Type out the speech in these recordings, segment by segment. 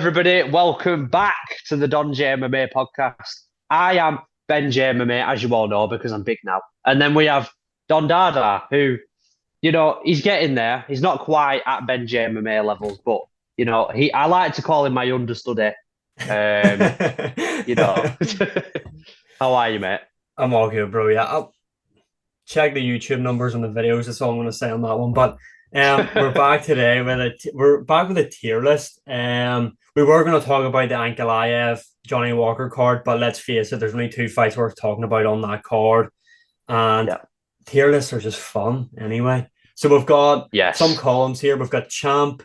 Everybody, welcome back to the Don J MMA podcast. I am Ben J MMA, as you all know, because I'm big now. And then we have Don Dada, who, he's getting there. He's not quite at Ben J MMA levels, but I like to call him my understudy. Um, you know, how are you, mate? I'm all good, bro. Yeah, I'll check the YouTube numbers on the videos. That's all I'm going to say on that one. But we're back today with a tier list. We were going to talk about the Ankalaev Johnny Walker card, but let's face it, there's only two fights worth talking about on that card, and Yeah. tier lists are just fun anyway. So we've got some Yes. columns here. We've got Champ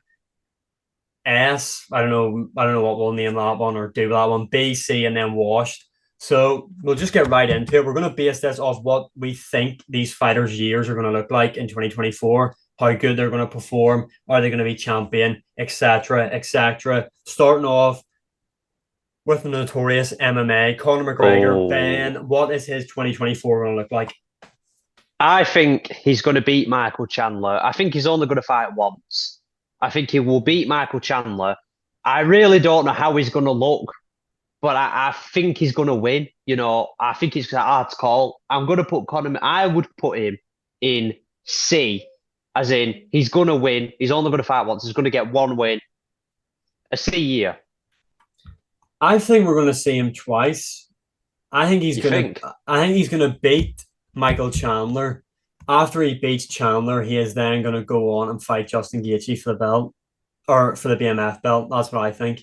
S. I don't know what we'll name that one or do that one. B, C, and then Washed. So we'll just get right into it. We're going to base this off what we think these fighters' years are going to look like in 2024, how good they're going to perform, are they going to be champion, etc., etc. Starting off with the notorious MMA, Conor McGregor. Oh, Ben, what is his 2024 going to look like? I think he's going to beat Michael Chandler. I think he's only going to fight once. I think he will beat Michael Chandler. I really don't know how he's going to look, but I think he's going to win. I think it's a hard to call. I'm going to put Conor. I would put him in C, as in he's going to win. He's only going to fight once. He's going to get one win. A C year. I think we're going to see him twice. I think he's You going think? to. I think he's going to beat Michael Chandler. After he beats Chandler, he is then going to go on and fight Justin Gaethje for the belt or for the BMF belt. That's what I think.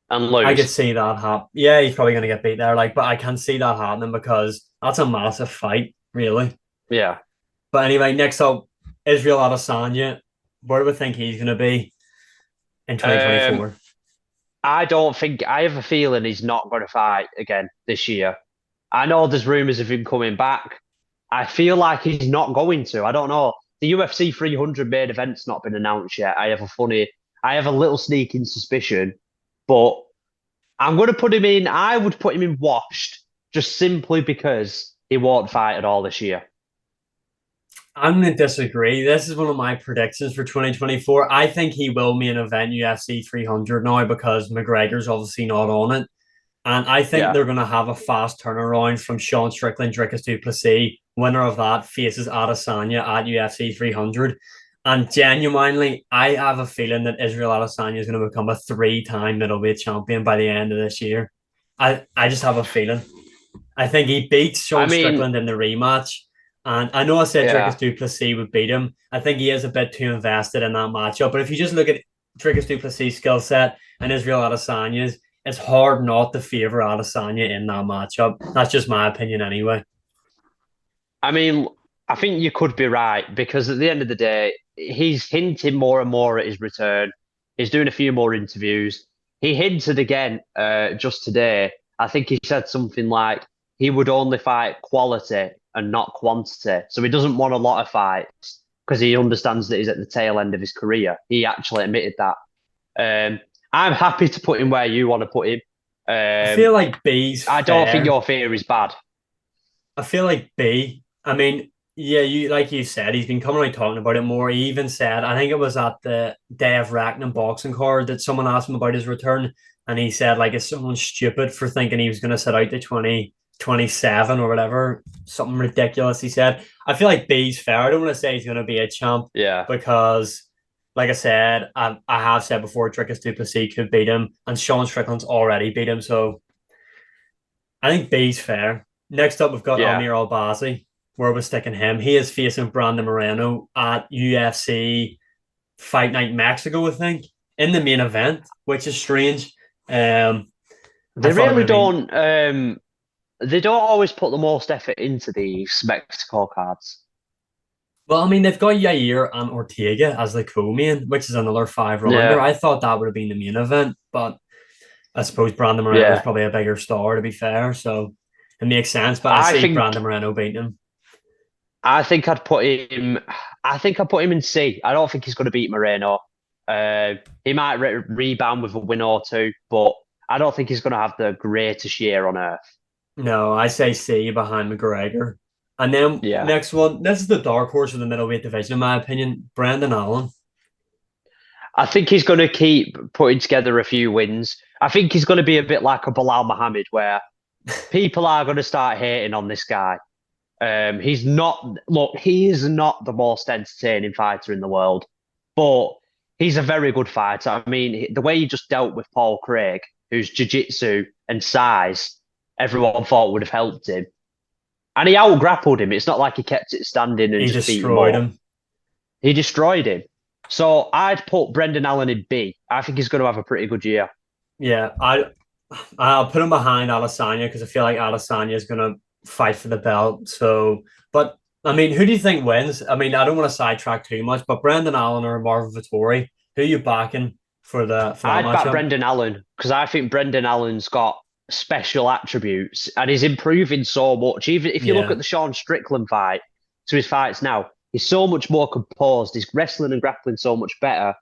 And I could lose. see that happen. Yeah, he's probably going to get beat there. But I can see that happening because that's a massive fight, really. Yeah. But anyway, next up, Israel Adesanya. Where do we think he's going to be in Um, 2024? I don't think. I have a feeling he's not going to fight again this year. I know there's rumors of him coming back. I feel like he's not going to. I don't know. The UFC 300 main event's not been announced yet. I have a little sneaking suspicion, but I'm going to put him in. I would put him in washed just simply because he won't fight at all this year. I'm going to disagree. This is one of my predictions for 2024. I think he will main event UFC 300 now because McGregor's obviously not on it. And I think Yeah. they're going to have a fast turnaround from Sean Strickland, Dricus du Plessis. Winner of that faces Adesanya at UFC 300. And genuinely, I have a feeling that Israel Adesanya is going to become a three-time middleweight champion by the end of this year. I just have a feeling. I think he beats I Sean mean, Strickland in the rematch. And I know I said Dricus yeah. du Plessis would beat him. I think he is a bit too invested in that matchup. But if you just look at Dricus du Plessis' skill set and Israel Adesanya's, it's hard not to favour Adesanya in that matchup. That's just my opinion anyway. I mean, I think you could be right because at the end of the day, he's hinting more and more at his return. He's doing a few more interviews. He hinted again just today. I think he said something like he would only fight quality and not quantity. So he doesn't want a lot of fights because he understands that he's at the tail end of his career. He actually admitted that. Um, I'm happy to put him where you want to put him. I Um, feel like B's I don't think fair. your fear is bad. I feel like B. I mean, yeah, you like you said, he's been coming out talking about it more. He even said, I think it was at the Day of Reckoning boxing card that someone asked him about his return, and he said, like, is someone stupid for thinking he was going to sit out to 2027 or whatever, something ridiculous. He said, I feel like B's fair. I don't want to say he's going to be a champ Yeah. because, like I said, I have said before, Dricus du Plessis could beat him, and Sean Strickland's already beat him, so I think B's fair. Next up, we've got Yeah. Amir Albazi. Where we're sticking him. He is facing Brandon Moreno at UFC Fight Night Mexico, I think, in the main event, which is strange. I They thought it would really have been. don't always put the most effort into these Mexico cards. Well, I mean, they've got Yair and Ortega as the co-main, which is another five rounder. Yeah, I thought that would have been the main event, but I suppose Brandon Moreno is yeah. probably a bigger star, to be fair. So it makes sense, but I I see think Brandon Moreno beating him. I think I'd put him. I think I'd put him in C. I don't think he's going to beat Moreno. He might rebound with a win or two, but I don't think he's going to have the greatest year on earth. No, I say C behind McGregor. And then Yeah. next one, this is the dark horse of the middleweight division, in my opinion, Brendan Allen. I think he's going to keep putting together a few wins. I think he's going to be a bit like a Bilal Muhammad, where people are going to start hating on this guy. He's not, look, he is not the most entertaining fighter in the world, but he's a very good fighter. I mean, the way he just dealt with Paul Craig, whose jiu-jitsu and size everyone thought would have helped him. And he out-grappled him. It's not like he kept it standing and He just beat him destroyed up. him. He destroyed him. So I'd put Brendan Allen in B. I think he's going to have a pretty good year. Yeah, I'll put him behind Adesanya because I feel like Adesanya is going to fight for the belt. So, but I mean, who do you think wins? I mean, I don't want to sidetrack too much, but Brendan Allen or Marvin Vettori, who are you backing for that I'd back matchup? Brendan Allen because I think Brendan Allen's got special attributes and he's improving so much. Even if you look Yeah, at the Sean Strickland fight to his fights now, he's so much more composed. He's wrestling and grappling so much better.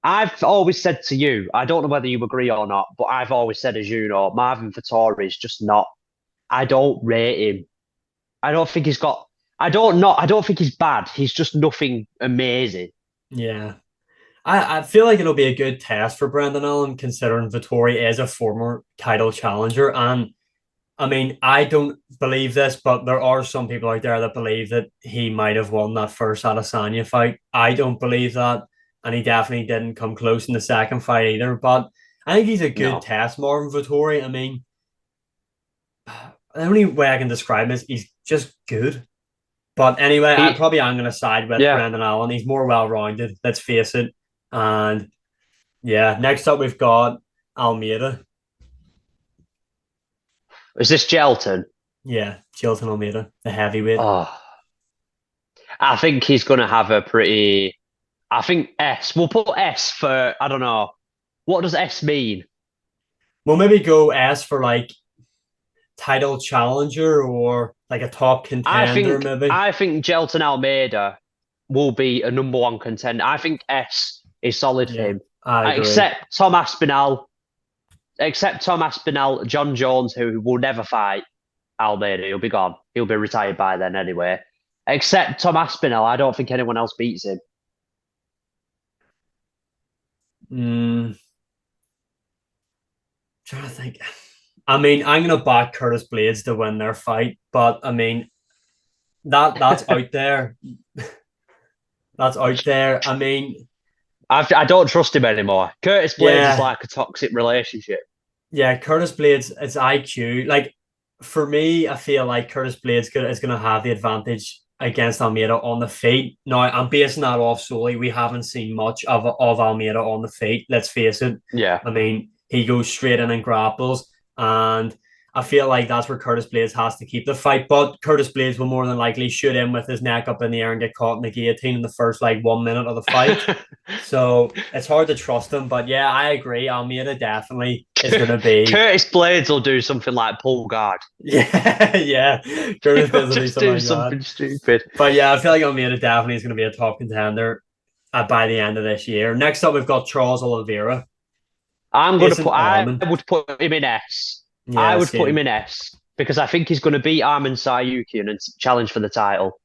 I've always said to you, I don't know whether you agree or not, but I've always said, as you know, Marvin Vettori is just not. I don't rate him. I don't think he's got. I don't know. I don't think he's bad. He's just nothing amazing. yeah. I feel like it'll be a good test for Brendan Allen considering Vettori is a former title challenger. And I mean, I don't believe this, but there are some people out there that believe that he might have won that first Adesanya fight. I don't believe that. And he definitely didn't come close in the second fight either. But I think he's a good No. test, Marvin Vettori. I mean, the only way I can describe him is he's just good. But anyway, I He, probably am going to side with yeah. Brendan Allen. He's more well rounded, let's face it. And yeah, next up we've got Almeida. Is this Jailton? Yeah, Jailton Almeida, the heavyweight. Oh, I think he's going to have a pretty. I think S. We'll put S for. I don't know. What does S mean? We'll maybe go S for like title challenger or like a top I contender, think. maybe. I think Jailton Almeida will be a number one contender. I think S is solid for Yeah, him. I agree. Except Tom Aspinall. Except Tom Aspinall, Jon Jones, who will never fight Almeida. He'll be gone. He'll be retired by then anyway. Except Tom Aspinall, I don't think anyone else beats him. Mm, trying to think. I mean, I'm gonna back Curtis Blades to win their fight, but I mean that's out there. That's out there. I mean, I don't trust him anymore. Curtis Blades is yeah, like a toxic relationship. yeah. Curtis Blades, it's IQ. Like for me, I feel like Curtis Blades is gonna have the advantage against Almeida on the feet. Now, I'm basing that off solely. We haven't seen much of Almeida on the feet. Let's face it. Yeah. I mean, he goes straight in and grapples, and I feel like that's where Curtis Blades has to keep the fight. But Curtis Blades will more than likely shoot in with his neck up in the air and get caught in the guillotine in the first like 1 minute of the fight. So it's hard to trust him. But yeah, I agree. Almeida definitely is going to be. Curtis Blades will do something like pull guard. Yeah, yeah. Curtis He'll Blades will do just something do like that. something stupid. But yeah, I feel like Almeida definitely is going to be a top contender by the end of this year. Next up, we've got Charles Oliveira. I'm going to Isn't put. I Armin? would put him in S. I Yeah, would put him same. in S because I think he's going to beat Armin Sayukian and challenge for the title.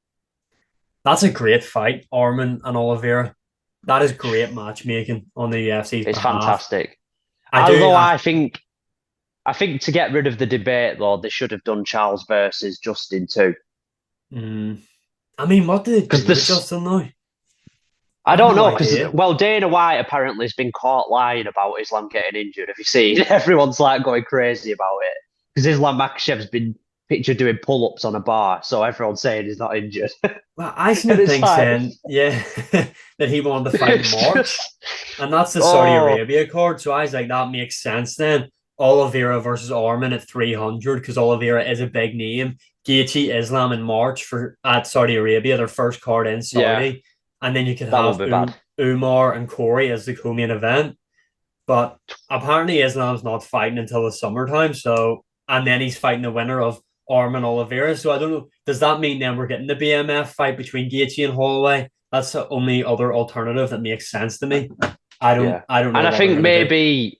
That's a great fight, Armin and Oliveira. That is great matchmaking on the UFC's It's behalf. fantastic. I do. Although I think to get rid of the debate though, they should have done Charles versus Justin too. Mm, I mean, what did they Because do to this, Justin now? I I have don't no know. Because idea. well, Dana White apparently has been caught lying about Islam getting injured. Have you seen? Everyone's like going crazy about it because Islam Makhachev's been pictured doing pull-ups on a bar, so everyone's saying he's not injured. Well, I seen And a it's thing like, saying, yeah, that he wanted to fight in it's March, just, and that's the Saudi oh, Arabia card. So I was like, that makes sense then. Oliveira versus Armin at 300 because Oliveira is a big name. Gaethje Islam in March for at Saudi Arabia, their first card in yeah, Saudi, and then you could that won't have be bad. Umar and Corey as the co-main event. But apparently Islam's not fighting until the summertime, so and then he's fighting the winner of Armin Oliveira. So I don't know. Does that mean then we're getting the BMF fight between Gaethje and Holloway? That's the only other alternative that makes sense to me. I don't. Yeah, I don't know and I what they're think gonna do.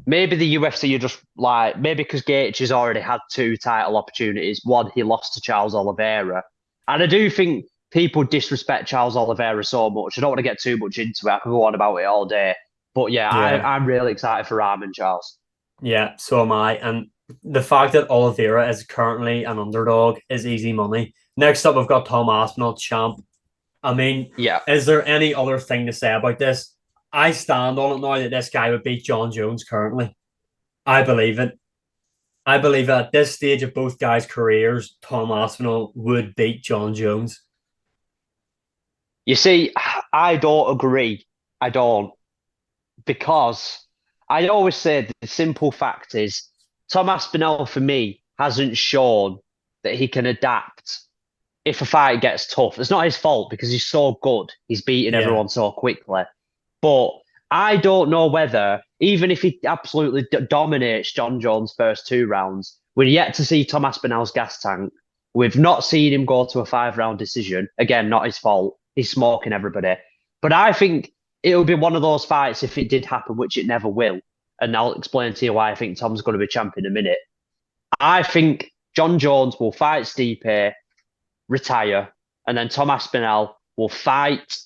maybe the UFC are just like maybe because Gaethje has already had two title opportunities. One he lost to Charles Oliveira, and I do think people disrespect Charles Oliveira so much. I don't want to get too much into it. I could go on about it all day. But yeah, Yeah. I'm really excited for Rahman, Charles. Yeah, so am I. And the fact that Oliveira is currently an underdog is easy money. Next up, we've got Tom Aspinall, champ. I mean, Yeah. is there any other thing to say about this? I stand on it now that this guy would beat Jon Jones currently. I believe it. I believe at this stage of both guys' careers, Tom Aspinall would beat Jon Jones. You see, I don't agree. I don't. Because I always say the simple fact is Tom Aspinall, for me, hasn't shown that he can adapt if a fight gets tough. It's not his fault because he's so good. He's beating Yeah. everyone so quickly. But I don't know whether, even if he absolutely dominates Jon Jones' first 2 rounds, we're yet to see Tom Aspinall's gas tank. We've not seen him go to a 5 round decision. Again, not his fault. He's smoking everybody. But I think it would be one of those fights if it did happen, which it never will. And I'll explain to you why I think Tom's going to be champ in a minute. I think Jon Jones will fight Stipe, retire, and then Tom Aspinall will fight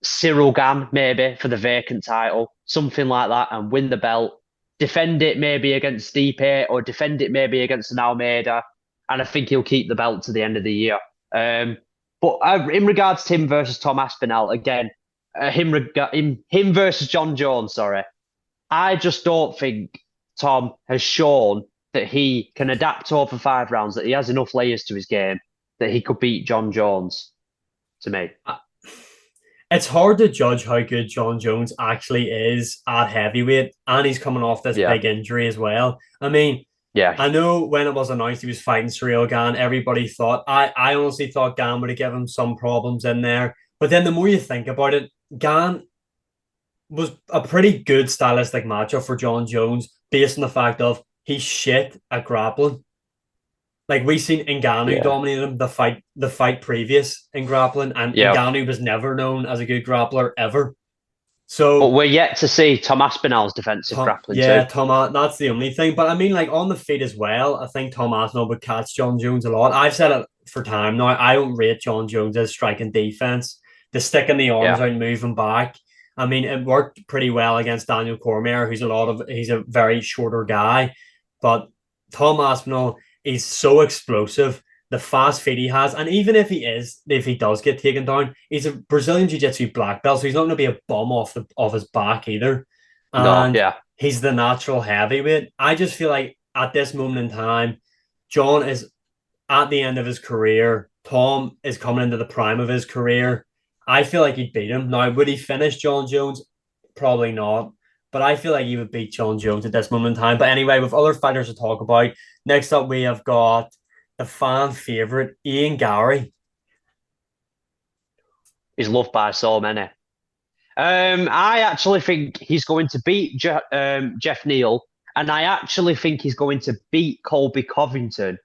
Cyril Gann maybe for the vacant title, something like that, and win the belt. Defend it maybe against Stipe or defend it maybe against an Almeida, and I think he'll keep the belt to the end of the year. But in regards to him versus Tom Aspinall, again, him versus Jon Jones, sorry, I just don't think Tom has shown that he can adapt over 5 rounds, that he has enough layers to his game, that he could beat Jon Jones, to me. It's hard to judge how good Jon Jones actually is at heavyweight, and he's coming off this Yeah. big injury as well. I mean, Yeah. I know when it was announced he was fighting Cyril Gann, everybody thought, I honestly thought Gann would have given him some problems in there. But then the more you think about it, Gann was a pretty good stylistic matchup for Jon Jones based on the fact of he's shit at grappling. Like we seen Ngannou Yeah. dominated him the fight previous in grappling, and Yeah. Ngannou was never known as a good grappler ever. But So we're yet to see Tom Aspinall's defensive grappling too. Tom, that's the only thing. But I mean, like on the feet as well, I think Tom Aspinall would catch Jon Jones a lot. I've said it for time now. I don't rate Jon Jones' striking defense. The sticking the arms Yeah. out and moving back. I mean, it worked pretty well against Daniel Cormier, he's a very shorter guy. But Tom Aspinall is so explosive. The fast feet he has, and even if he does get taken down, he's a Brazilian Jiu-Jitsu black belt, so he's not going to be a bum off his back either. No. And Yeah. he's the natural heavyweight. I just feel like at this moment in time, Jon is at the end of his career. Tom is coming into the prime of his career. I feel like he'd beat him. Now, would he finish Jon Jones? Probably not. But I feel like he would beat Jon Jones at this moment in time. But anyway, with other fighters to talk about, next up we have got the fan favorite, Ian Garry. He's loved by so many. I actually think he's going to beat Jeff Neal, and I actually think he's going to beat Colby Covington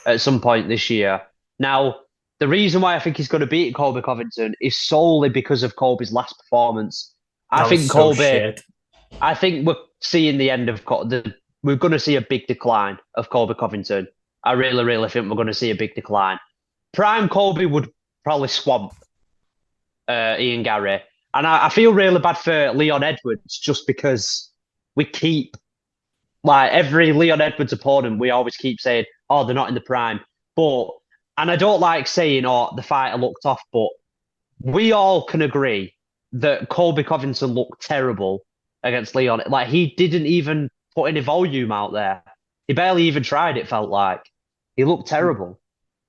at some point this year. Now, the reason why I think he's going to beat Colby Covington is solely because of Colby's last performance. I That think was so Colby. shit. I think we're seeing the end of we're going to see a big decline of Colby Covington. I really, really think we're going to see a big decline. Prime Colby would probably swamp Ian Garry. And I feel really bad for Leon Edwards just because we keep, like, every Leon Edwards opponent, we always keep saying, oh, they're not in the prime. And I don't like saying, oh, the fighter looked off, but we all can agree that Colby Covington looked terrible against Leon. Like, he didn't even put any volume out there. He barely even tried, it felt like. He looked terrible.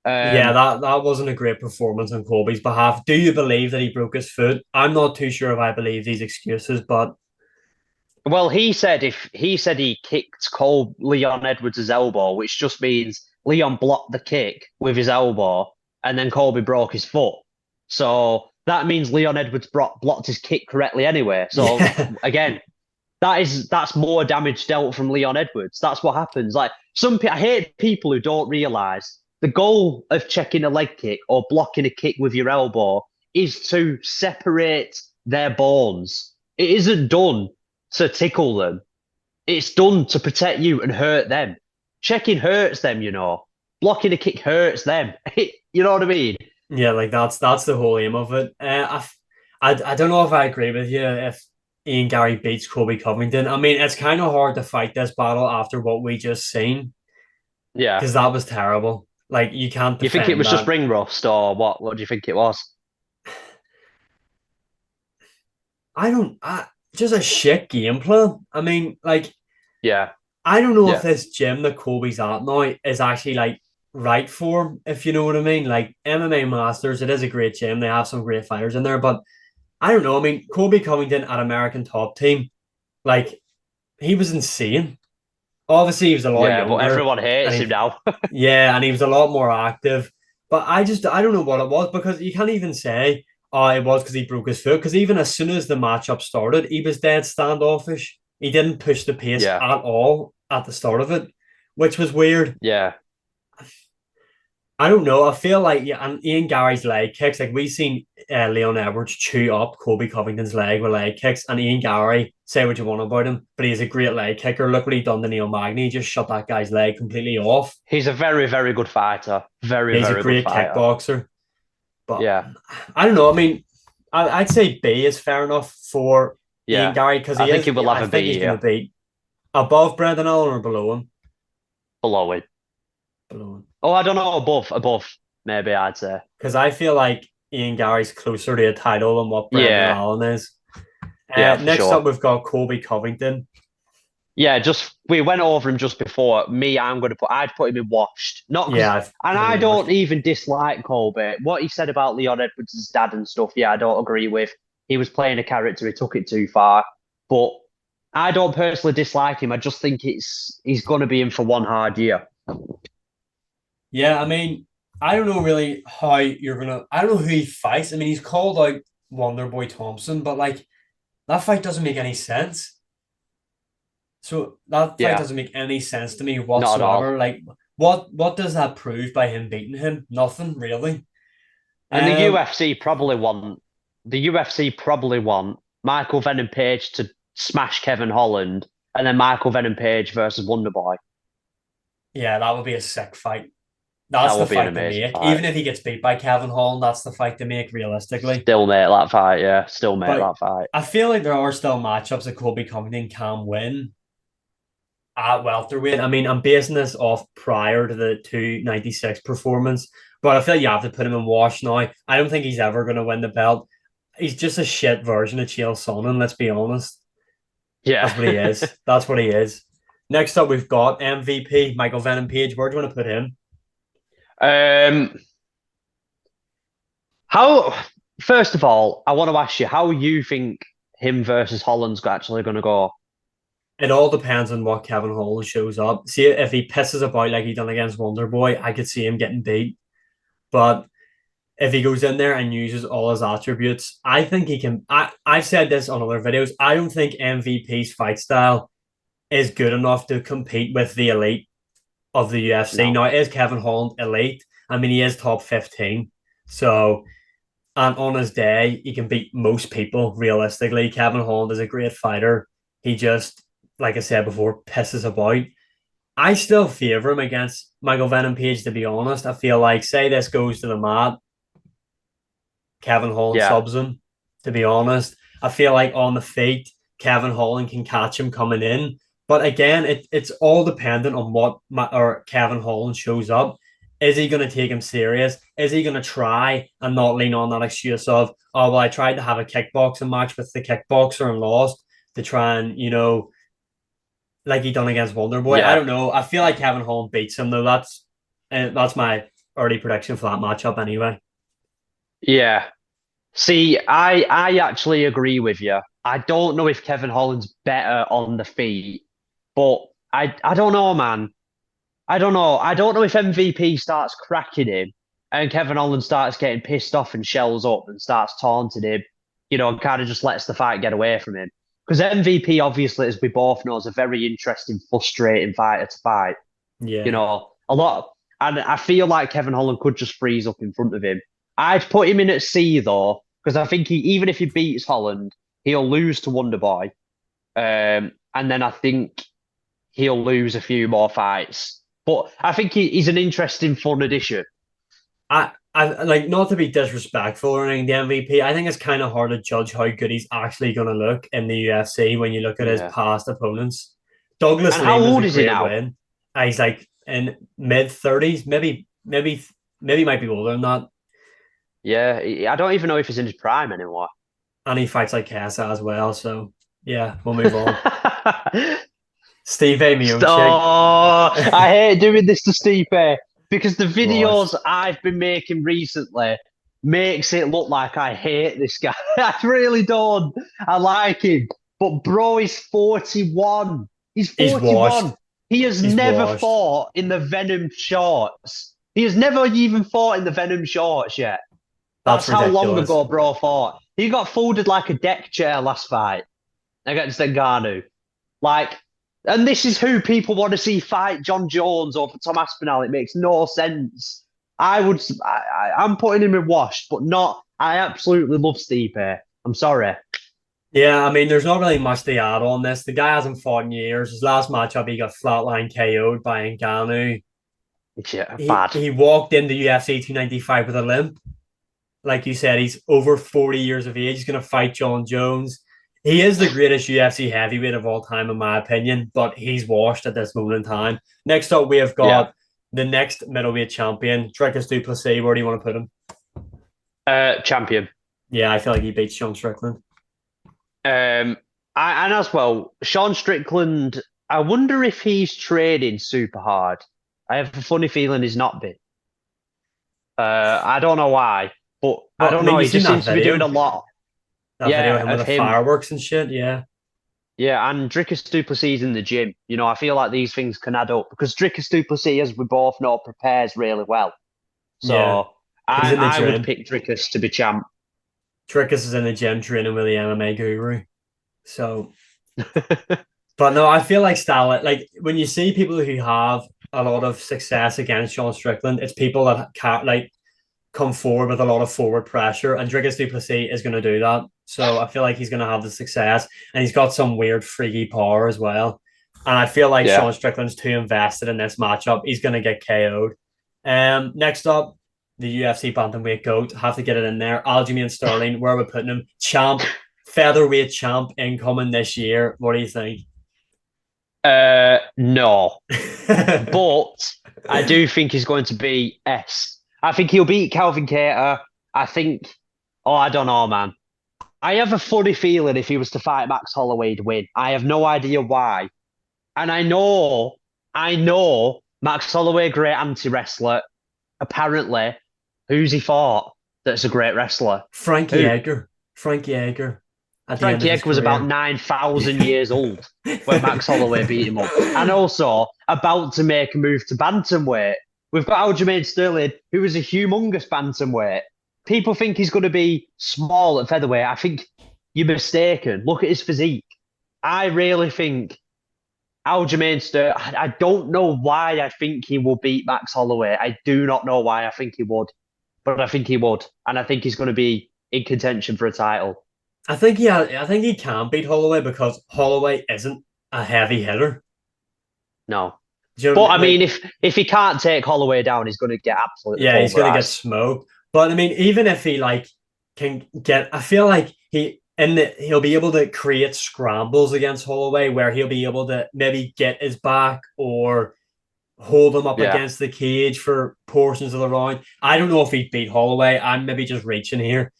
Yeah, that wasn't a great performance on Colby's behalf. Do you believe that he broke his foot? I'm not too sure if I believe these excuses, but Well, he said he kicked Leon Edwards' elbow, which just means Leon blocked the kick with his elbow, and then Colby broke his foot. So that means Leon Edwards blocked his kick correctly anyway. So yeah. again, that's more damage dealt from Leon Edwards. That's what happens. Like I hate people who don't realize the goal of checking a leg kick or blocking a kick with your elbow is to separate their bones. It isn't done to tickle them. It's done to protect you and hurt them. Checking hurts them, you know. Blocking a kick hurts them. You know what I mean? Yeah, like that's the whole aim of it. I don't know if I agree with you. Ian Garry beats Colby Covington. I mean, it's kind of hard to fight this battle after what we just seen Yeah. because that was terrible. Like you can't You think it defend was just that. ring rust or what? What do you think it was? I don't. Just a shit game plan. I mean, like Yeah. I don't know if Yeah. this gym that Colby's at now is actually like right for him, if you know what I mean. Like MMA Masters, it is a great gym. They have some great fighters in there, but I don't know. I mean, Colby Covington at American Top Team, like he was insane. Obviously, he was a lot Yeah. But younger, everyone and hates him he, now. yeah, and he was a lot more active. But I don't know what it was because you can't even say, oh, it was because he broke his foot. Because even as soon as the matchup started, he was dead standoffish. He didn't push the pace Yeah. at all at the start of it, which was weird. Yeah. I don't know. I feel like yeah, and Ian Garry's leg kicks, like we've seen Leon Edwards chew up Colby Covington's leg with leg kicks, and Ian Garry, say what you want about him, but he's a great leg kicker. Look what he done to Neil Magny. He just shut that guy's leg completely off. He's a very, very good fighter. Very, He's a very good great fighter. kickboxer. But Yeah. I don't know. I mean, I'd say B is fair enough for Ian Yeah. Garry because I he think is. he will have I a think B he's going to here. be above Brendan Allen or below him. Below him. Below him. Oh, I don't know. Above. Maybe I'd say. Because I feel like Ian Garry's closer to a title than what Brendan Yeah. Allen is. Yeah, for Next up, sure. we've got Colby Covington. Yeah, just we went over him just before. Me, I'd put him in washed. Not because Yeah, I've and put him I in worse. don't even dislike Colby. What he said about Leon Edwards' dad and stuff, yeah, I don't agree with. He was playing a character, he took it too far. But I don't personally dislike him. I just think he's gonna be in for one hard year. Yeah, I mean, I don't know really how you're gonna. I don't know who he fights. I mean, he's called out Wonderboy Thompson, but like that fight doesn't make any sense. So that fight Yeah, doesn't make any sense to me not at all. whatsoever. Like, what does that prove by him beating him? Nothing really. And Um, the UFC probably want Michael Venom Page to smash Kevin Holland and then Michael Venom Page versus Wonderboy. yeah, that would be a sick fight. That That's the would be an fight to amazing make. fight. Even if he gets beat by Kevin Holland, that's the fight to make realistically. Still make that fight, yeah. Still make But that fight. I feel like there are still matchups that Colby Covington can win at welterweight. I mean, I'm basing this off prior to the 296 performance, but I feel like you have to put him in wash now. I don't think he's ever going to win the belt. He's just a shit version of Chael Sonnen, let's be honest. Yeah. That's what he is. That's what he is. Next up, we've got MVP, Michael Venom Page. Where do you want to put him? um how first of all, I want to ask you how you think him versus Holland's actually gonna go. It all depends on what Kevin Holland shows up. See, if he pisses about like he done against Wonder Boy, I could see him getting beat. But if he goes in there and uses all his attributes, I think he can. I've said this on other videos. I don't think MVP's fight style is good enough to compete with the elite of the UFC. No. Now, is Kevin Holland elite? I mean, he is top 15. So, and on his day, he can beat most people realistically. Kevin Holland is a great fighter. He just, like I said before, pisses about. I still favor him against Michael Venom Page, to be honest. I feel like, say this goes to the mat, Kevin Holland Yeah. subs him, to be honest. I feel like on the feet, Kevin Holland can catch him coming in. But again, it's all dependent on what or Kevin Holland shows up. Is he going to take him serious? Is he going to try and not lean on that excuse of, oh, well, I tried to have a kickboxing match with the kickboxer and lost to try and, like he done against Wonderboy? I Yeah. don't know. I feel like Kevin Holland beats him, though. That's my early prediction for that matchup anyway. Yeah. See, I actually agree with you. I don't know if Kevin Holland's better on the feet, but I don't know, man. I don't know. I don't know if MVP starts cracking him and Kevin Holland starts getting pissed off and shells up and starts taunting him, and kind of just lets the fight get away from him. Because MVP, obviously, as we both know, is a very interesting, frustrating fighter to fight. Yeah. A lot. And I feel like Kevin Holland could just freeze up in front of him. I'd put him in at C, though, because I think even if he beats Holland, he'll lose to Wonderboy. And then I think he'll lose a few more fights. But I think he's an interesting, fun addition. I like not to be disrespectful or anything, the MVP. I think it's kind of hard to judge how good he's actually going to look in the UFC when you look at his Yeah. past opponents. Douglas And how Lima's a old is he great now? win. He's like in mid 30s, maybe might be older than that. Yeah, I don't even know if he's in his prime anymore. And he fights like Kessa as well. So yeah, we'll move on. Stipe Miocic. Stop! I hate doing this to Stipe because the Gosh, videos I've been making recently makes it look like I hate this guy. I really don't. I like him. But bro is 41. He's he's washed. 41. He has He's never washed. fought in the Venom shorts. He has never even fought in the Venom shorts yet. That's That's how long ridiculous. ago bro fought. He got folded like a deck chair last fight against Ngannou. Like, and this is who people want to see fight Jon Jones over Tom Aspinall. It makes no sense. I'm putting him in wash, but not. I absolutely love Stipe. I'm sorry. Yeah, I mean, there's not really much to add on this. The guy hasn't fought in years. His last matchup, he got flatline KO'd by Ngannou. Yeah, He bad. he walked into UFC 295 with a limp. Like you said, he's over 40 years of age. He's going to fight Jon Jones. He is the greatest UFC heavyweight of all time, in my opinion, but he's washed at this moment in time. Next up, we have Yeah. got the next middleweight champion, Dricus du Plessis. Where do you want to put him? Champion. Yeah, I feel like he beats Sean Strickland. Um, and as well, Sean Strickland. I wonder if he's trading super hard. I have a funny feeling he's not been. I don't know why, but I Well, I don't mean, know. you've He seen just seems to be doing a lot. that video of Yeah, him with of the him. fireworks and shit. Yeah, Yeah, and Dricus du Plessis in the gym. I feel like these things can add up because Dricus du Plessis, as we both know, prepares really well. yeah. So He's I in the I would gym. pick Dricus to be champ. Dricus is in the gym training with the MMA guru. So, but no, I feel like like when you see people who have a lot of success against Sean Strickland, it's people that can't like come forward with a lot of forward pressure, and Dricus du Plessis is going to do that. So I feel like he's going to have the success, and he's got some weird freaky power as well. And I feel like Yeah. Sean Strickland's too invested in this matchup. He's going to get KO'd. Next up, the UFC bantamweight goat. Have to get it in there. Aljamain Sterling. Where are we putting him? Champ, featherweight champ incoming this year. What do you think? No, but I do think he's going to be S. I think he'll beat Calvin Cater. I think. Oh, I don't know, man. I have a funny feeling if he was to fight Max Holloway, he'd win. I have no idea why. And I know Max Holloway, great anti-wrestler. Apparently, who's he fought that's a great wrestler? Frank Who? Yeager. Frank Yeager at the end Frankie of his Egg was about career. 9,000 years old when Max Holloway beat him up. And also about to make a move to bantamweight. We've got Aljamain Sterling, who is a humongous bantamweight. People think he's going to be small at featherweight. I think you're mistaken. Look at his physique. I really think Aljamain Sterling. I don't know why I think he will beat Max Holloway. I do not know why I think he would, but I think he would, and I think he's going to be in contention for a title. I think he can beat Holloway because Holloway isn't a heavy hitter. No, Do you know but what I I mean? mean, Like, if he can't take Holloway down, he's going to get absolutely yeah, he's gonna get pulverized. smoked. But I mean, even if he like can get, I feel like he'll be able to create scrambles against Holloway where he'll be able to maybe get his back or hold him up Yeah, against the cage for portions of the round. I don't know if he'd beat Holloway. I'm maybe just reaching here.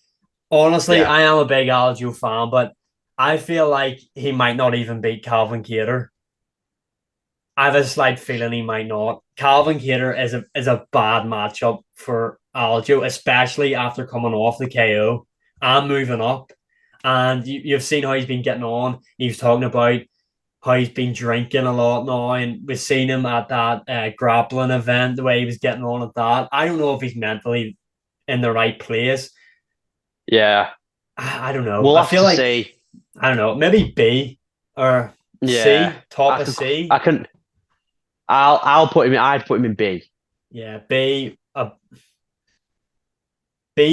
Honestly, yeah, I am a big Aljo fan, but I feel like he might not even beat Calvin Cater. I have a slight feeling he might not. Calvin Cater is a bad matchup for Aljo, especially after coming off the KO and moving up. And you've seen how he's been getting on. He was talking about how he's been drinking a lot now, and we've seen him at that grappling event, the way he was getting on at that. I don't know if he's mentally in the right place. yeah. I don't know. We'll I have feel to like see. I don't know, maybe B or Yeah, C, top I of can, I C. can. I'll put him. I'd put him in B. Yeah, B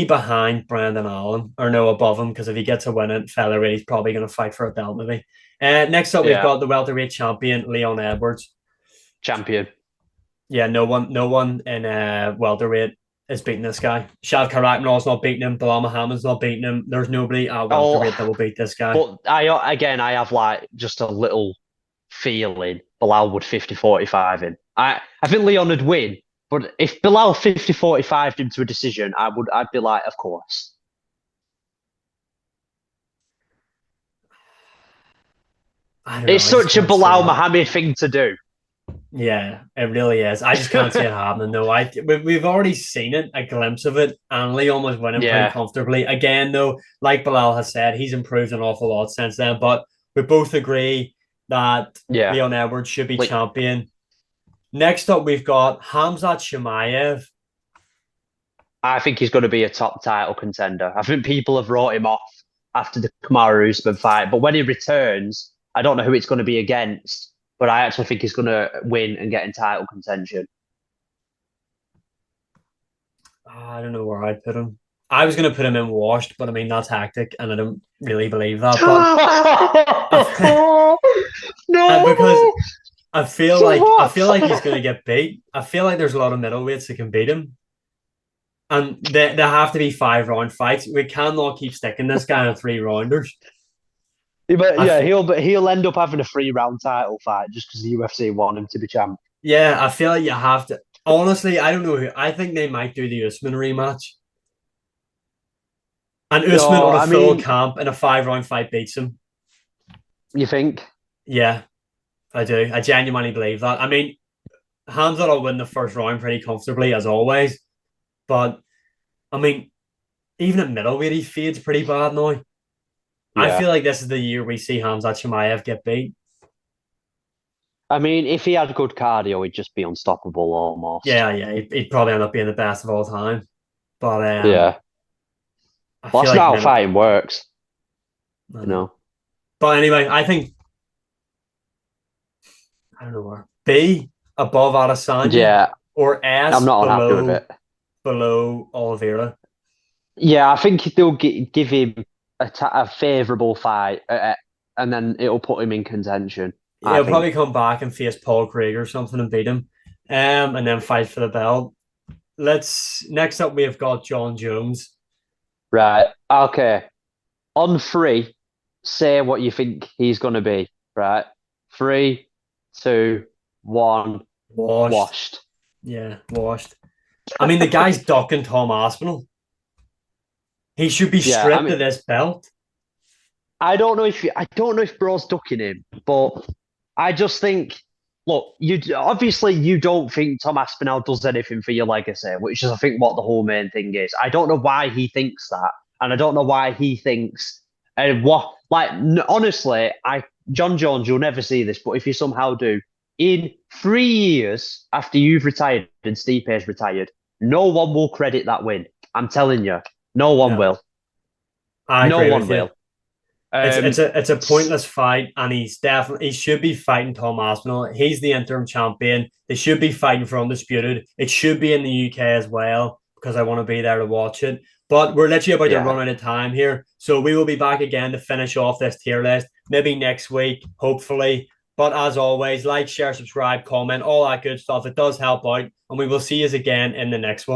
behind Brandon Allen, or no, above him, because if he gets a win at featherweight, he's probably going to fight for a belt, maybe. Next up, we've Yeah, got the welterweight champion, Leon Edwards. champion. Yeah, no one in welterweight is beating this guy. Shad Karakman's not beating him. Bilal Muhammad's not beating him. There's nobody at welterweight that will beat this guy. But I have like just a little feeling Bilal would 50-45 him. I think Leon would win, but if Bilal 50-45 him to a decision, I'd be like, of course. I don't know. It's such a Bilal Muhammad thing to do. Yeah, it really is. I just can't see it happening though. We've already seen it, a glimpse of it, and Leon was winning pretty comfortably. Again, though, like Bilal has said, he's improved an awful lot since then. But we both agree that Leon Edwards should be champion. Next up, we've got Khamzat Chimaev. I think he's going to be a top title contender. I think people have wrote him off after the Kamaru Usman fight, but when he returns, I don't know who it's going to be against. But I actually think he's going to win and get in title contention. I don't know where I'd put him. I was going to put him in washed, but I mean, that's hectic, and I don't really believe that. But no, because I feel like he's going to get beat. I feel like there's a lot of middleweights that can beat him. And there have to be 5-round fights. We cannot keep sticking this guy on 3-rounders. He'll end up having a 3-round title fight just because the UFC want him to be champ. Yeah, I feel like you have to. Honestly, I don't know who. I think they might do the Usman rematch. And Usman on a full camp and a 5-round fight beats him. You think? Yeah, I do. I genuinely believe that. I mean, Khamzat will win the first round pretty comfortably, as always. But, I mean, even at middleweight, he fades pretty bad now. Yeah. I feel like this is the year we see Khamzat Chimaev get beat. I mean, if he had good cardio, he'd just be unstoppable almost. Yeah, he'd probably end up being the best of all time. But that's not how fighting works. You know. But anyway, I think I don't know where B above Adesanya or S. I'm not unhappy with it. Below Oliveira. Yeah, I think they'll give him a favourable fight, and then it'll put him in contention. He'll probably come back and face Paul Craig or something and beat him, and then fight for the belt. Next up, we have got Jon Jones. Right. Okay. On 3, say what you think he's going to be. Right. 3, 2, 1. Washed. Yeah, washed. I mean, the guy's ducking Tom Aspinall. He should be stripped of this belt. I don't know if bro's ducking him, but I just think, look, you don't think Tom Aspinall does anything for your legacy, which is I think what the whole main thing is. I don't know why he thinks that, and I don't know why he thinks honestly, Jon Jones, you'll never see this, but if you somehow do, in 3 years after you've retired and Stipe's retired, no one will credit that win. I'm telling you, no one will. No one will. It's a pointless fight, and he should be fighting Tom Aspinall. He's the interim champion. They should be fighting for undisputed. It should be in the UK as well because I want to be there to watch it. But we're literally about to run out of time here, so we will be back again to finish off this tier list. Maybe next week, hopefully. But as always, like, share, subscribe, comment, all that good stuff. It does help out, and we will see you again in the next one.